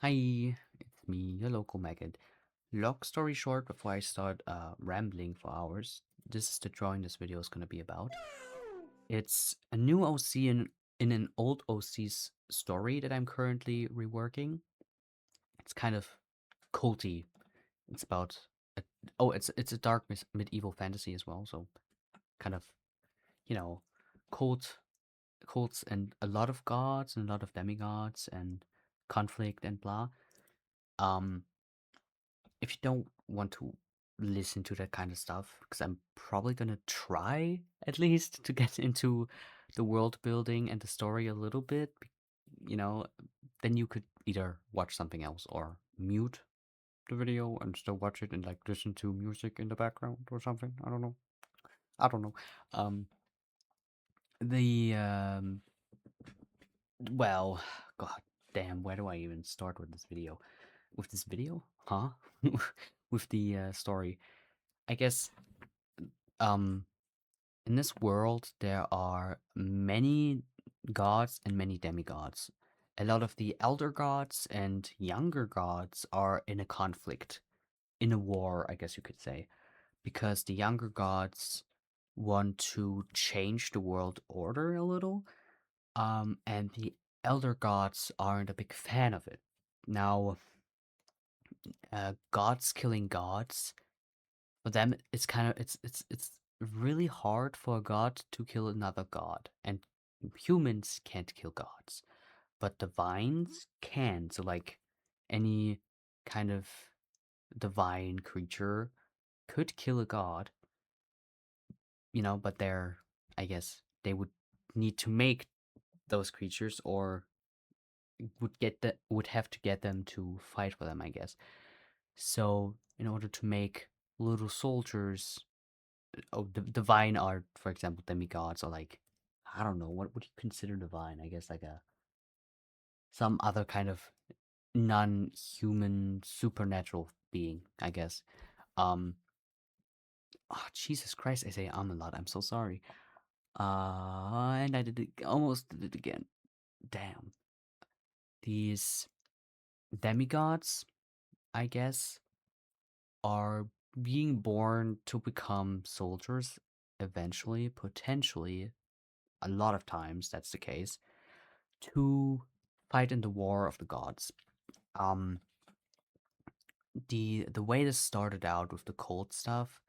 Hi, it's me, your local maggot. Long story short, before I start rambling for hours, this is the drawing this video is gonna be about. It's a new OC in an old OC's story that I'm currently reworking. It's kind of culty. It's about a, it's a dark medieval fantasy as well, so kind of you know cult cults and a lot of gods and a lot of demigods and conflict and blah. Um, if you don't want to listen to that kind of stuff, because I'm probably gonna try at least to get into the world building and the story a little bit, you know, then you could either watch something else or mute the video and still watch it and like listen to music in the background or something. I don't know. I don't know. Um, the well, god damn, where do I even start with this video? With this video? Huh? With the story. I guess um in this world there are many gods and many demigods. A lot of the elder gods and younger gods are in a conflict, in a war, I guess you could say, because the younger gods want to change the world order a little, and the elder gods aren't a big fan of it. Now, gods killing gods, for them, it's kind of it's really hard for a god to kill another god, and humans can't kill gods, but divines can. So like any kind of divine creature could kill a god, but I guess they would need to make those creatures or would have to get them to fight for them, I guess. So in order to make little soldiers, the divine art, for example, demigods, or like, I don't know, what would you consider divine? I guess like a some other kind of non-human supernatural being, I guess. Um, oh, Jesus Christ, I say a lot. I'm so sorry. And I did it, almost did it again. Damn. These demigods, I guess, are being born to become soldiers eventually, potentially. A lot of times that's the case to fight in the war of the gods. Um, the way this started out with the cult stuff.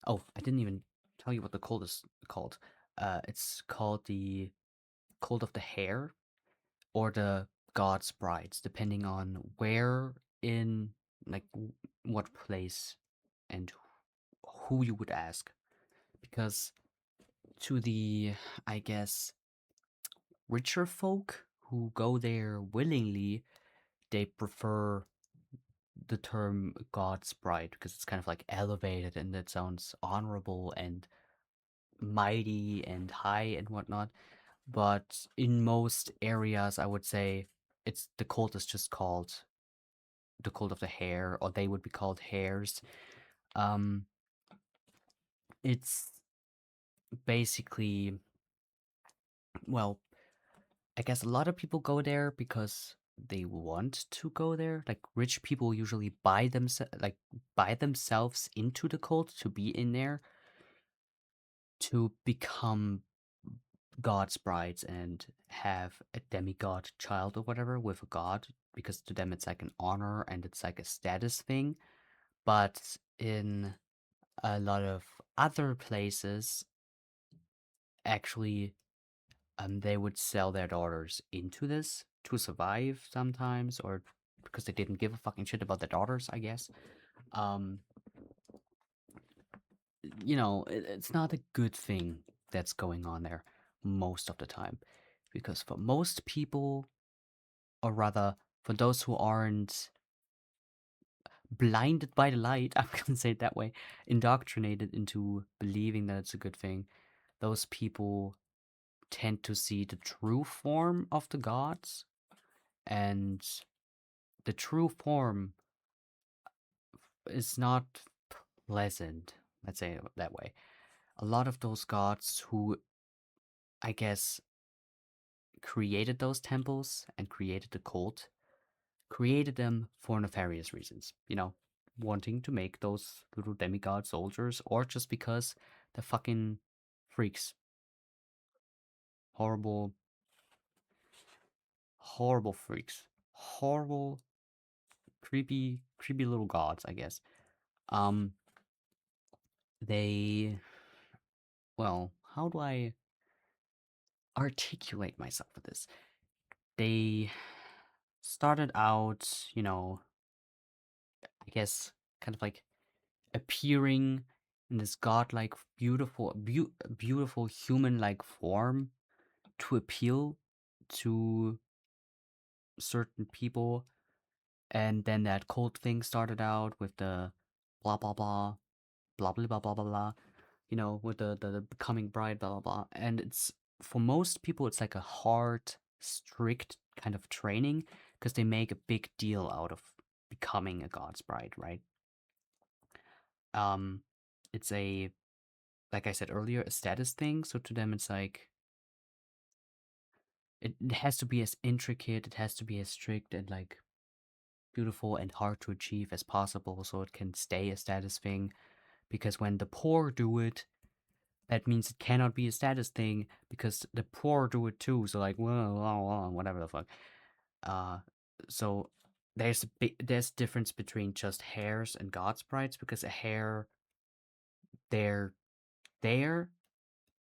Oh, I didn't even tell you what the cult is called. It's called the Cult of the Hare or the God's Brides, depending on where in like what place and who you would ask. Because to the, I guess, richer folk who go there willingly, they prefer the term God's bride because it's kind of like elevated and it sounds honorable and mighty and high and whatnot. But in most areas, I would say it's the cult is just called the cult of the hare, or they would be called hares. Um, it's basically, well, I guess a lot of people go there because they want to go there. Like rich people usually buy themselves into the cult to be in there to become God's brides and have a demigod child or whatever with a god because to them it's like an honor and it's like a status thing. But in a lot of other places, actually, they would sell their daughters into this to survive sometimes, or because they didn't give a fucking shit about their daughters, I guess. Um, it's not a good thing that's going on there most of the time, because for most people, or rather, for those who aren't blinded by the light, I'm gonna say it that way, indoctrinated into believing that it's a good thing, those people tend to see the true form of the gods, and the true form is not pleasant, let's say it that way. A lot of those gods who, I guess, created those temples and created the cult, created them for nefarious reasons. Wanting to make those little demigod soldiers, or just because they're fucking freaks. Horrible, horrible freaks. Horrible, creepy, creepy little gods, I guess. Um, they, well, how do I articulate myself with this? They started out, I guess, kind of like appearing in this godlike, beautiful human-like form to appeal to certain people. And then that cult thing started out with the blah blah blah blah blah blah blah blah blah, with the becoming bride, blah blah blah. And it's, for most people, it's like a hard, strict kind of training, because they make a big deal out of becoming a god's bride, right? Um, it's a, like I said earlier, a status thing. So to them, it's like it has to be as intricate, it has to be as strict and like beautiful and hard to achieve as possible, so it can stay a status thing. Because when the poor do it, that means it cannot be a status thing because the poor do it too. So like, well, whatever the fuck. Uh, so there's difference between just hairs and god sprites, because a hair, they're there,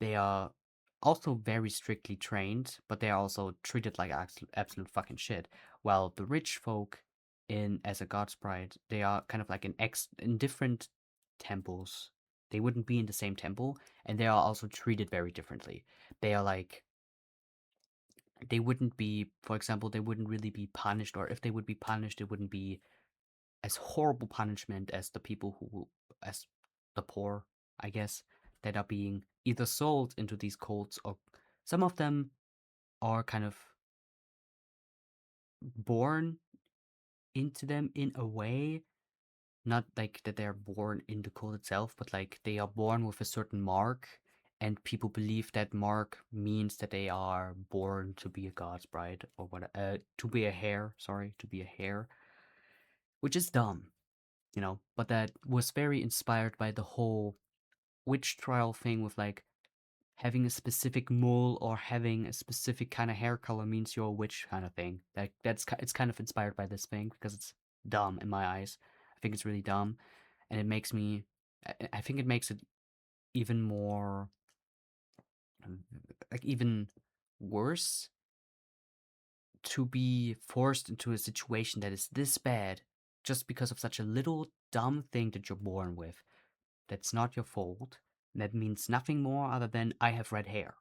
they are also very strictly trained, but they are also treated like absolute fucking shit. While the rich folk, in as a god sprite, they are kind of like in different temples. They wouldn't be in the same temple, and they are also treated very differently. They are like, they wouldn't be, for example, they wouldn't really be punished, or if they would be punished, it wouldn't be as horrible punishment as the people as the poor, I guess, that are being either sold into these cults, or some of them are kind of born into them in a way. Not like that they're born in the cult itself, but like they are born with a certain mark, and people believe that mark means that they are born to be a god's bride, or what, to be a hare, sorry, to be a hare, which is dumb, but that was very inspired by the whole witch trial thing, with like having a specific mole or having a specific kind of hair color means you're a witch, kind of thing. It's kind of inspired by this thing, because it's dumb in my eyes. I think it's really dumb, and it makes me. I think it makes it even more, like, even worse, to be forced into a situation that is this bad just because of such a little dumb thing that you're born with. That's not your fault. That means nothing more other than I have red hair,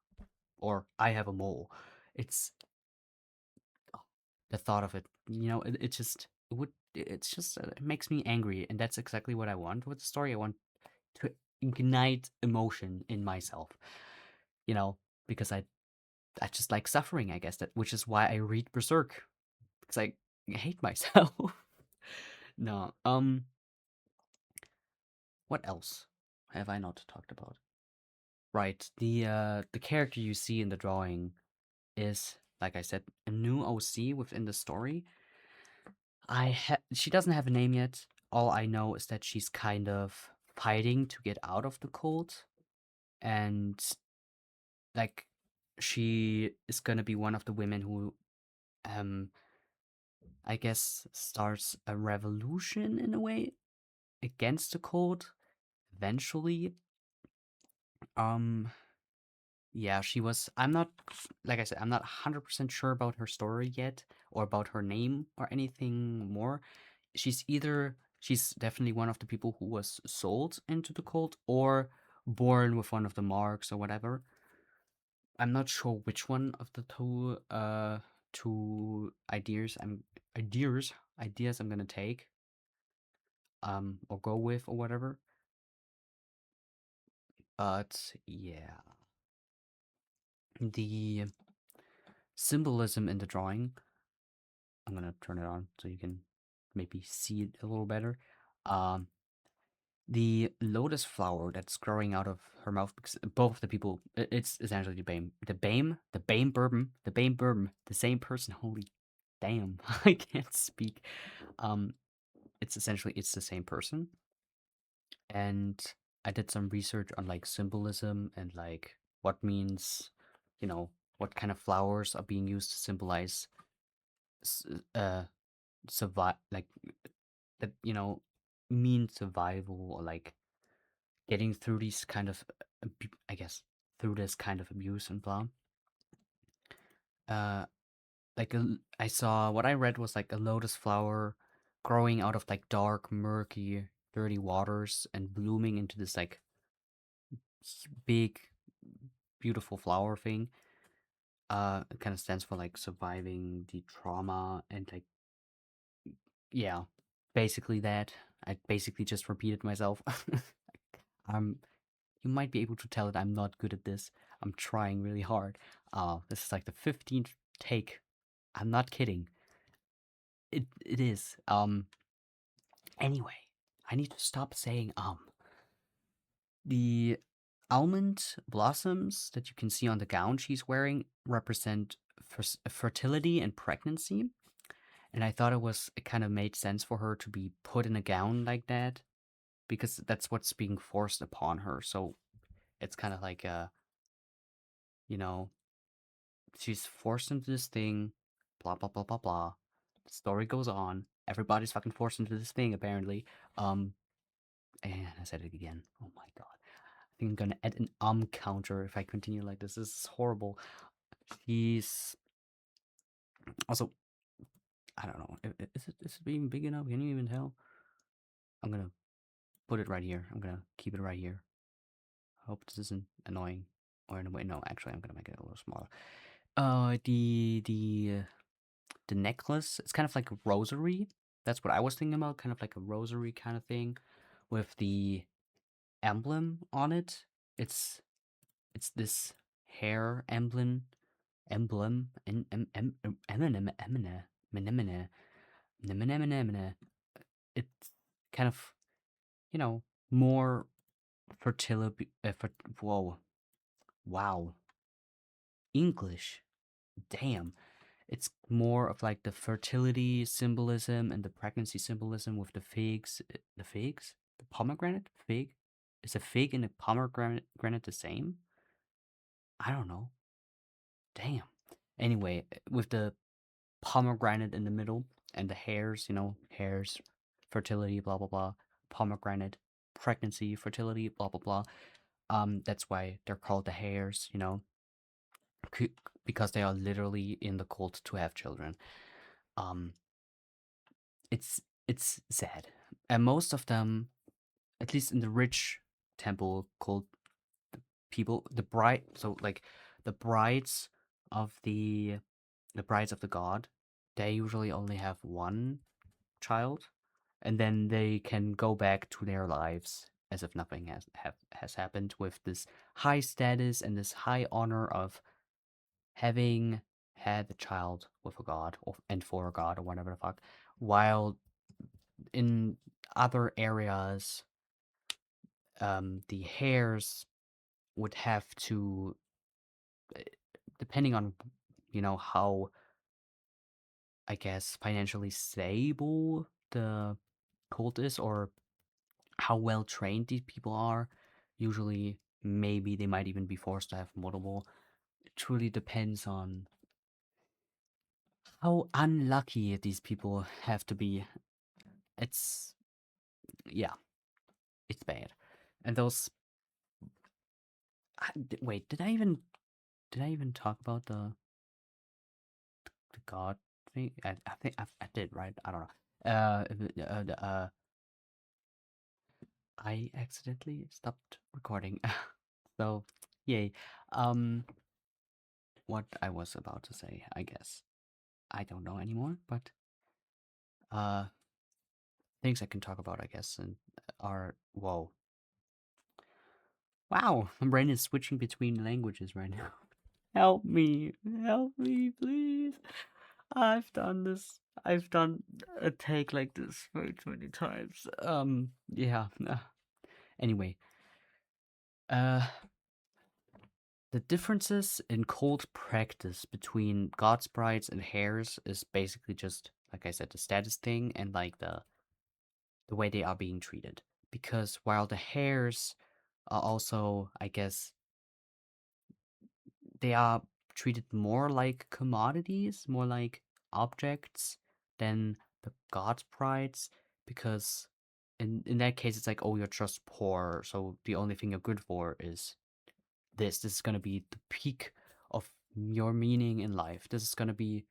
or I have a mole. It's, oh, the thought of it. It just it would it's just it makes me angry, and that's exactly what I want with the story. I want to ignite emotion in myself. You know, because I just like suffering, I guess, that which is why I read Berserk, because I hate myself. No. What else have I not talked about? Right. The character you see in the drawing is, like I said, a new OC within the story. She doesn't have a name yet. All I know is that she's kind of fighting to get out of the cult, and like she is gonna be one of the women who, um I guess, starts a revolution in a way against the cult eventually. Um yeah, she was, I'm not, like I said, I'm not 100% sure about her story yet, or about her name or anything more. She's definitely one of the people who was sold into the cult, or born with one of the marks or whatever. I'm not sure which one of the two ideas ideas I'm gonna take, or go with, or whatever. But yeah, the symbolism in the drawing, I'm gonna turn it on so you can maybe see it a little better. Um, the lotus flower that's growing out of her mouth, because both of the people, it's essentially the BAME, the same person. Holy. Damn, I can't speak. Um, it's the same person, and I did some research on like symbolism and like what means, you know, what kind of flowers are being used to symbolize s- uh survive, like that, mean survival or like getting through these kind of I guess through this kind of abuse and blah. Uh, I saw what I read was like a lotus flower growing out of like dark, murky, dirty waters and blooming into this like big, beautiful flower thing. It kind of stands for like surviving the trauma and like yeah, basically that. I basically just repeated myself. I'm You might be able to tell that I'm not good at this. I'm trying really hard. This is like the 15th take. I'm not kidding. It is. Anyway, I need to stop saying. The almond blossoms that you can see on the gown she's wearing represent fertility and pregnancy. And I thought it kind of made sense for her to be put in a gown like that because that's what's being forced upon her. So it's kind of like you know, she's forced into this thing, blah blah blah blah blah. The story goes on. Everybody's fucking forced into this thing apparently. Um, and I said it again. Oh my god. I think I'm gonna add an counter if I continue like this. This is horrible. She's also, I don't know. Is it even big enough? Can you even tell? I'm gonna put it right here. I'm gonna keep it right here. Hope this isn't annoying. Or in a way, no. Actually, I'm gonna make it a little smaller. The necklace. It's kind of like a rosary. That's what I was thinking about. Kind of like a rosary kind of thing, with the emblem on it. It's it's this hair emblem and it's kind of, you know, more fertility. Whoa, wow, English. Damn. It's more of like the fertility symbolism and the pregnancy symbolism with the figs. The figs? The pomegranate? Fig? Is a fig and a pomegranate the same? I don't know. Damn. Anyway, with the pomegranate in the middle and the hairs, hairs, fertility, blah blah blah. Pomegranate, pregnancy, fertility, blah blah blah. That's why they're called the hairs, c- because they are literally in the cult to have children. Um, it's sad, and most of them, at least in the rich temple cult, people, the bride, so like the brides of the brides of the god, they usually only have one child, and then they can go back to their lives as if nothing has happened, with this high status and this high honor of having had a child with a god, and for a god, or whatever the fuck, while in other areas, the hairs would have to, uh, depending on, how, I guess, financially stable the cult is, or how well trained these people are. Usually, maybe they might even be forced to have multiple. It truly depends on how unlucky these people have to be. It's, yeah, it's bad. And those, wait, did I even talk about the god thing? I think I did, right? I don't know. I accidentally stopped recording. So, yay. Um, what I was about to say, I guess. I don't know anymore, but uh, things I can talk about, I guess, and are, whoa. Wow, my brain is switching between languages right now. Help me, please. I've done this. I've done a take like this way too many times. Yeah. Anyway, uh, The differences in cold practice between god sprites and hares is basically just, like I said, the status thing and like the way they are being treated. Because while the hares are also, I guess, they are treated more like commodities, more like objects than the god sprites. Because in that case, it's like, oh, you're just poor, so the only thing you're good for is this. This is gonna be the peak of your meaning in life. This is gonna be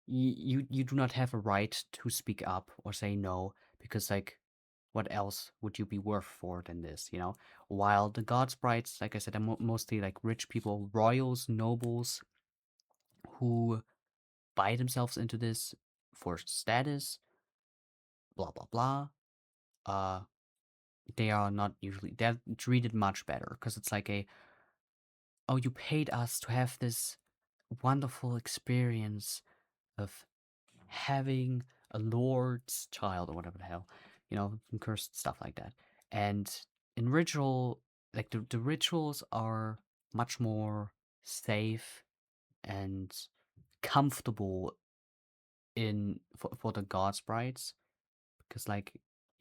you do not have a right to speak up or say no because like what else would you be worth for than this, you know? While the god sprites, like I said, are mostly like rich people, royals, nobles who buy themselves into this for status, blah blah blah. Uh, they are not usually they're treated much better because it's like a, oh, you paid us to have this wonderful experience of having a lord's child or whatever the hell, you know, some cursed stuff like that. And in ritual, like the rituals are much more safe and comfortable for the god sprites because like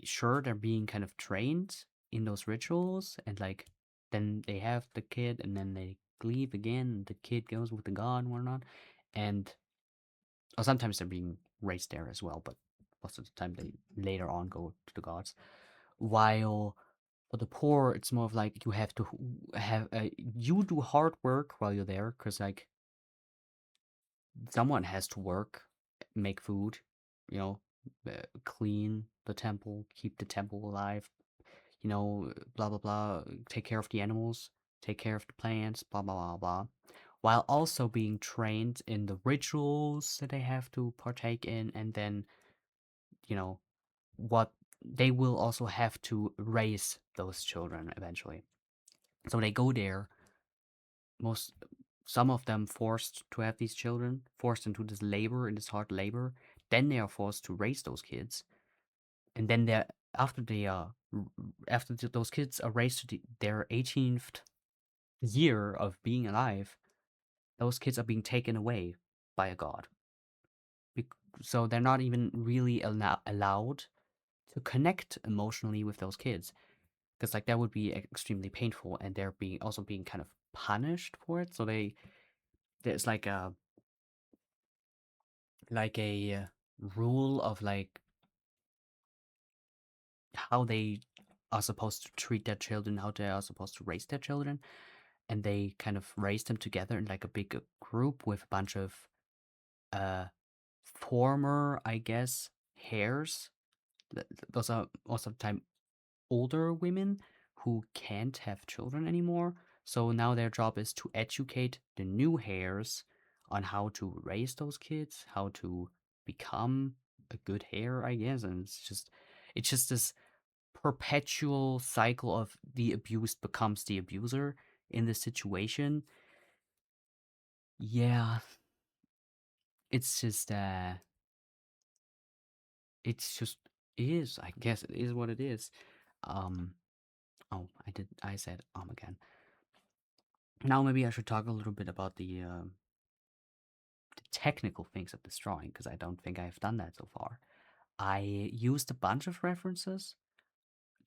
sure they're being kind of trained in those rituals and like then they have the kid and then they leave again and the kid goes with the god and whatnot and or sometimes they're being raised there as well, but most of the time they later on go to the gods. While for the poor, it's more of like you have to have you do hard work while you're there, because like someone has to work, make food, you know, clean the temple, keep the temple alive, you know, blah blah blah, take care of the animals, take care of the plants, blah blah blah blah, while also being trained in the rituals that they have to partake in, and then you know what they will also have to raise those children eventually. So they go there, most some of them forced to have these children, forced into this labor, in this hard labor. Then they are forced to raise those kids, and then they're after they are those kids are raised to their 18th year of being alive, those kids are being taken away by a god. So they're not even really allowed to connect emotionally with those kids because like that would be extremely painful and they're being also being kind of punished for it. So there's like a rule of like how they are supposed to treat their children, how they are supposed to raise their children, and they kind of raise them together in like a big group with a bunch of uh former, I guess, hares. Those are most of the time older women who can't have children anymore. So now their job is to educate the new hairs on how to raise those kids, how to become a good hair, I guess. And it's just this perpetual cycle of the abused becomes the abuser in this situation. Yeah, it's just it's just is, I guess it is what it is. Um oh, I said again. Now maybe I should talk a little bit about the technical things of this drawing because I don't think I've done that so far. I used a bunch of references,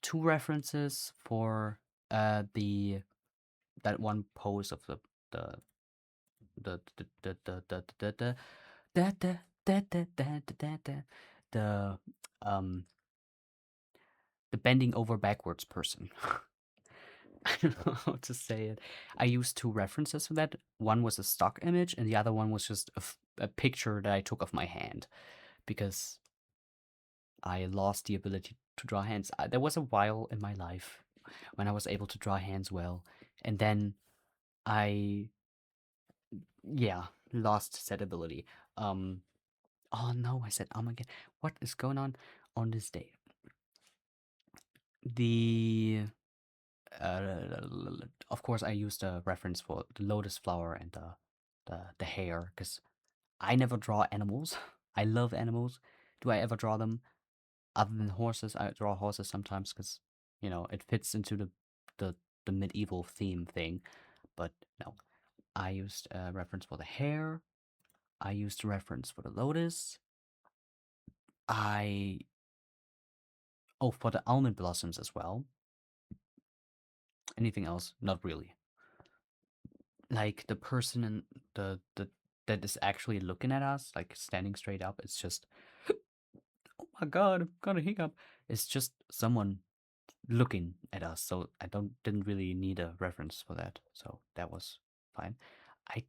two references for the that one pose of the the da da da da da da da the um the bending over backwards person. I don't know how to say it. I used two references for that. One was a stock image, and the other one was just a picture that I took of my hand because I lost the ability to draw hands. There was a while in my life when I was able to draw hands well, and then I, yeah, lost said ability. Um, oh no, I said again. What is going on this day? The of course I used a reference for the lotus flower and the hair because I never draw animals. I love animals. Do I ever draw them? Other than horses, I draw horses sometimes because, you know, it fits into the the medieval theme thing. but no. I used a reference for the hair. I used a reference for the lotus. I Oh, for the almond blossoms as well. Anything else? Not really. Like the person in the that is actually looking at us, like standing straight up. It's just, oh my god, I'm gonna hiccup. It's just someone looking at us. So I didn't really need a reference for that. So that was fine. I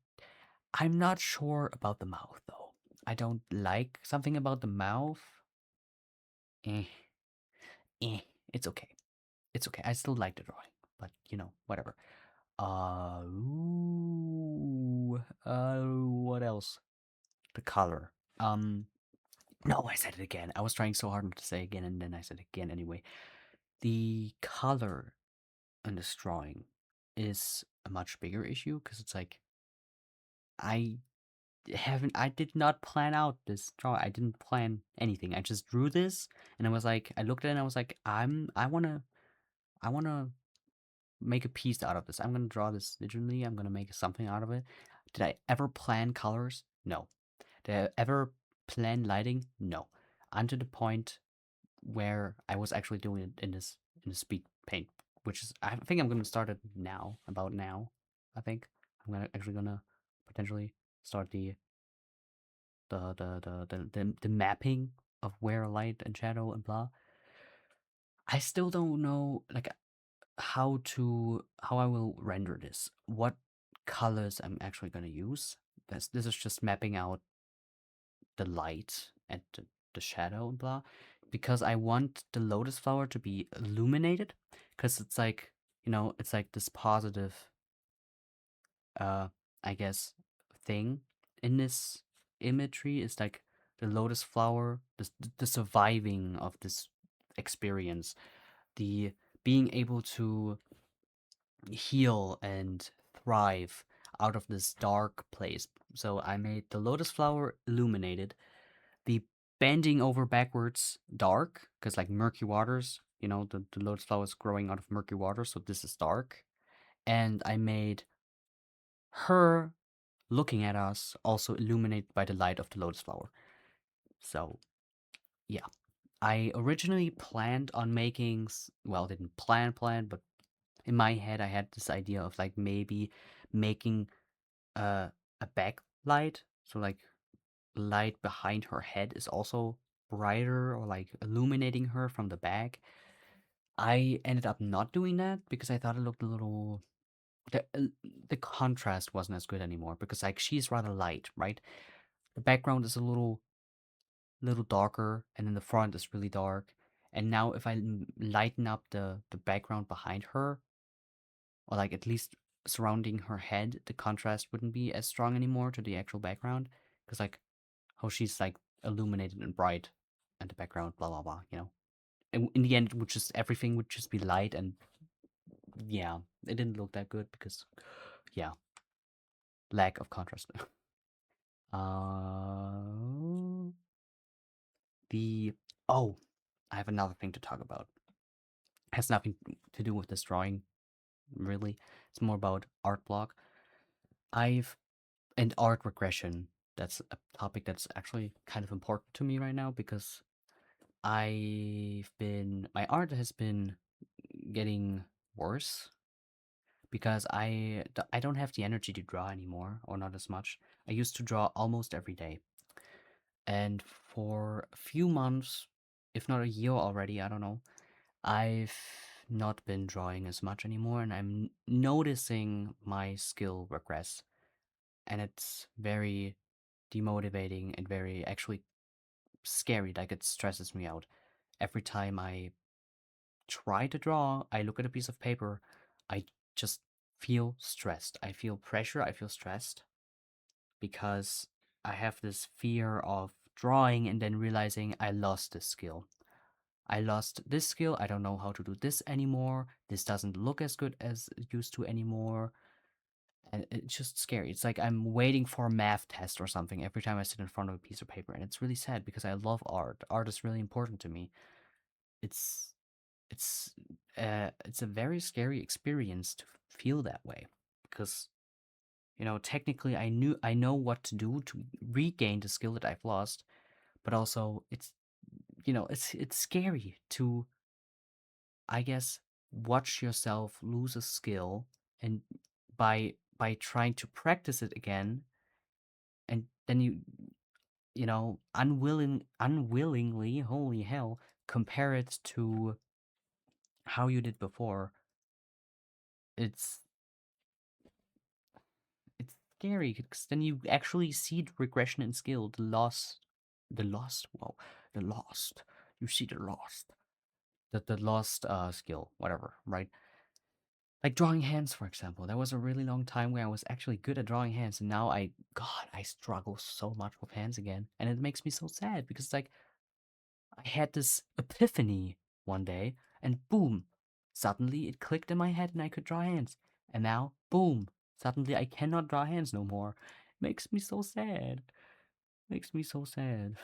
I'm not sure about the mouth though. I don't like something about the mouth. Eh, eh. It's okay. It's okay. I still like the drawing, but whatever. What else? The color. No, I said it again. I was trying so hard not to say again, and then I said again anyway. The color in this drawing is a much bigger issue because it's like I I did not plan out this drawing. I didn't plan anything. I just drew this, and I was like, I looked at it and I was like, I wanna make a piece out of this. I'm gonna draw this digitally. I'm gonna make something out of it. Did I ever plan colors? No. Did I ever plan lighting? No. Unto the point where I was actually doing it in the speed paint, which is I think I'm gonna start it now. About now, I think I'm gonna potentially start the mapping of where light and shadow and blah. I still don't know like how I will render this. What colors I'm actually gonna use. This is just mapping out the light and the shadow and blah. Because I want the lotus flower to be illuminated. Because it's like, it's like this positive uh I guess thing in this imagery is like the lotus flower, the surviving of this experience, the being able to heal and thrive out of this dark place. So I made the lotus flower illuminated, the bending over backwards dark, because like murky waters, the lotus flower is growing out of murky water, so this is dark. And I made her looking at us also illuminated by the light of the lotus flower. So yeah, I originally planned on making, well, didn't plan, but in my head I had this idea of like maybe making a backlight, so like light behind her head is also brighter or like illuminating her from the back. I ended up not doing that because I thought it looked a little the contrast wasn't as good anymore because like she's rather light, right? The background is a little darker and then the front is really dark. And now if I lighten up the background behind her, or like at least surrounding her head, the contrast wouldn't be as strong anymore to the actual background because like how she's like illuminated and bright and the background blah blah blah, and in the end it would just everything would just be light. And yeah, it didn't look that good because yeah, lack of contrast. uh the oh, I have another thing to talk about. It has nothing to do with this drawing really. It's more about art block. I've And art regression. That's a topic that's actually kind of important to me right now because my art has been getting worse because I don't have the energy to draw anymore, or not as much. I used to draw almost every day. And for a few months, if not a year already, I don't know, I've not been drawing as much anymore, and I'm noticing my skill regress. And it's very demotivating and very actually scary. Like it stresses me out. Every time I try to draw, I look at a piece of paper, I just feel stressed. I feel pressure, I feel stressed because I have this fear of drawing and then realizing I lost this skill. I lost this skill. I don't know how to do this anymore. This doesn't look as good as it used to anymore. And it's just scary. It's like I'm waiting for a math test or something every time I sit in front of a piece of paper. And it's really sad because I love art. Art is really important to me. It's it's it's a very scary experience to feel that way because technically I know what to do to regain the skill that I've lost, but also it's scary to, I guess, watch yourself lose a skill, and by trying to practice it again, and then unwillingly, holy hell, compare it to how you did before. It's it's scary because then you actually see the regression in skill, wow, the lost. You see the lost skill, whatever, right? Like drawing hands, for example. There was a really long time where I was actually good at drawing hands, and now God, I struggle so much with hands again, and it makes me so sad because like I had this epiphany one day, and boom, suddenly it clicked in my head and I could draw hands. And now, boom, suddenly I cannot draw hands no more. Makes me so sad. Makes me so sad.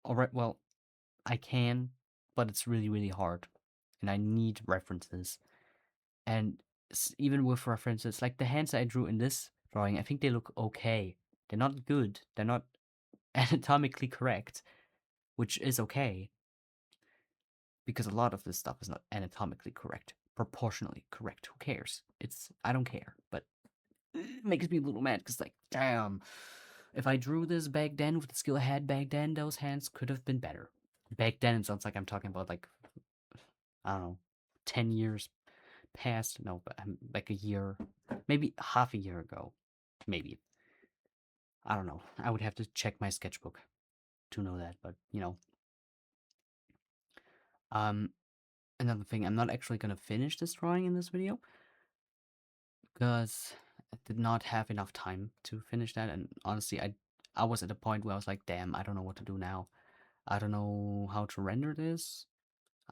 Alright, well, I can, but it's really, really hard. And I need references. And even with references, like the hands I drew in this drawing, I think they look okay. They're not good. They're not anatomically correct, which is okay. Because a lot of this stuff is not anatomically correct, proportionally correct. Who cares? I don't care, but it makes me a little mad because, like, damn, if I drew this back then with the skill I had back then, those hands could have been better. Back then, it sounds like I'm talking about, like, I don't know, 10 years past. No, but like a year, maybe half a year ago. Maybe. I don't know. I would have to check my sketchbook to know that, but, Um, another thing, I'm not actually gonna finish this drawing in this video because I did not have enough time to finish that, and honestly, I was at a point where I was like, damn, I don't know what to do now. I don't know how to render this.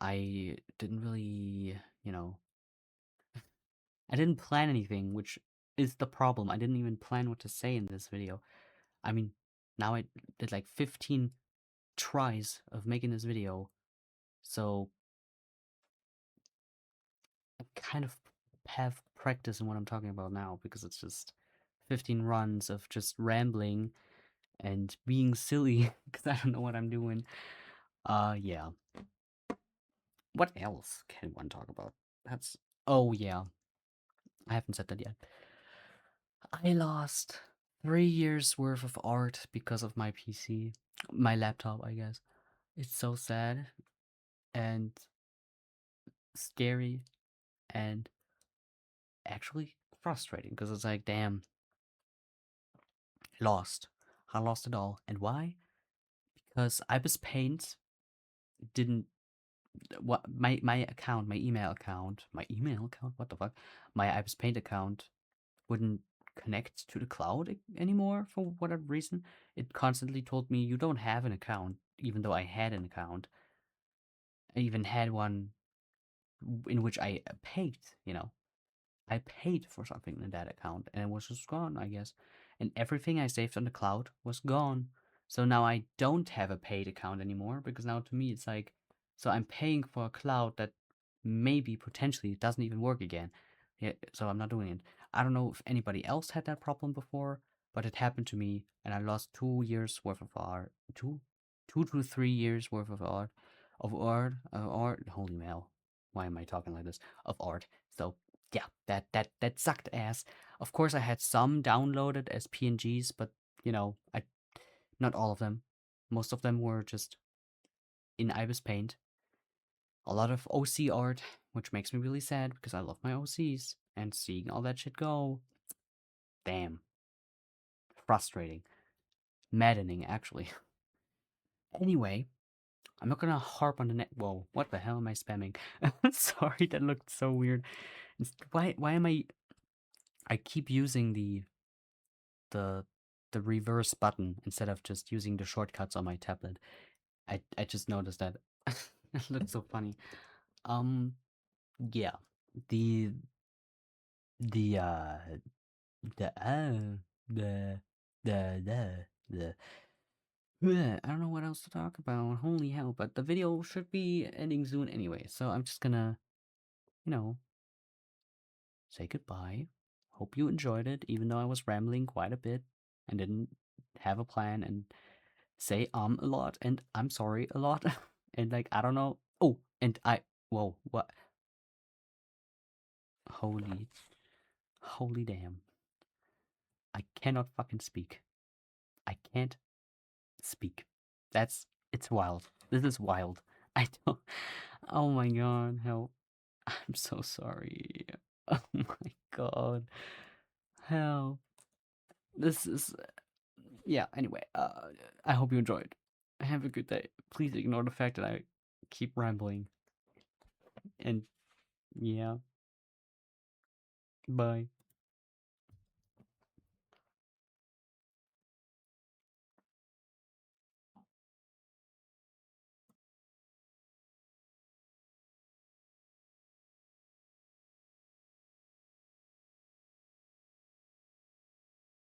I didn't really, I didn't plan anything, which is the problem. I didn't even plan what to say in this video. I mean, now I did like 15 tries of making this video, so I kind of have practice in what I'm talking about now because it's just 15 runs of just rambling and being silly because I don't know what I'm doing. Yeah. What else can one talk about? Oh, yeah. I haven't said that yet. I lost 3 years worth of art because of my PC. My laptop, I guess. It's so sad and scary and actually frustrating because it's like, damn, lost. I lost it all. And why? Because Ibis Paint didn't what my email account, what the fuck, my Ibis Paint account wouldn't connect to the cloud anymore for whatever reason. It constantly told me you don't have an account, even though I had an account. I even had one in which I paid, I paid for something in that account and it was just gone, I guess. And everything I saved on the cloud was gone. So now I don't have a paid account anymore because now to me it's like, so I'm paying for a cloud that maybe potentially doesn't even work again. Yeah, so I'm not doing it. I don't know if anybody else had that problem before, but it happened to me and I lost 2 years worth of art. 2 to 3 years worth of art. Holy hell. Why am I talking like this? Of art. So yeah, that sucked ass. Of course, I had some downloaded as PNGs, but I not all of them. Most of them were just in Ibis Paint. A lot of OC art, which makes me really sad because I love my OCs, and seeing all that shit go, damn, frustrating, maddening, actually. Anyway, I'm not gonna harp on the net. Whoa, what the hell am I spamming? Sorry, that looked so weird. Why am I keep using the the reverse button instead of just using the shortcuts on my tablet. I just noticed that. It looks so funny. Um yeah. The the the the the I don't know what else to talk about. Holy hell, but the video should be ending soon anyway. So I'm just gonna, you know, say goodbye. Hope you enjoyed it, even though I was rambling quite a bit and didn't have a plan and say a lot and I'm sorry a lot. And like I don't know. Oh, and I whoa, what? Holy holy damn. I cannot fucking speak. I can't speak. That's it's wild. This is wild. I don't oh my god, help. I'm so sorry. Oh my god. Help. This is yeah, anyway, I hope you enjoyed. Have a good day. Please ignore the fact that I keep rambling. And yeah, bye.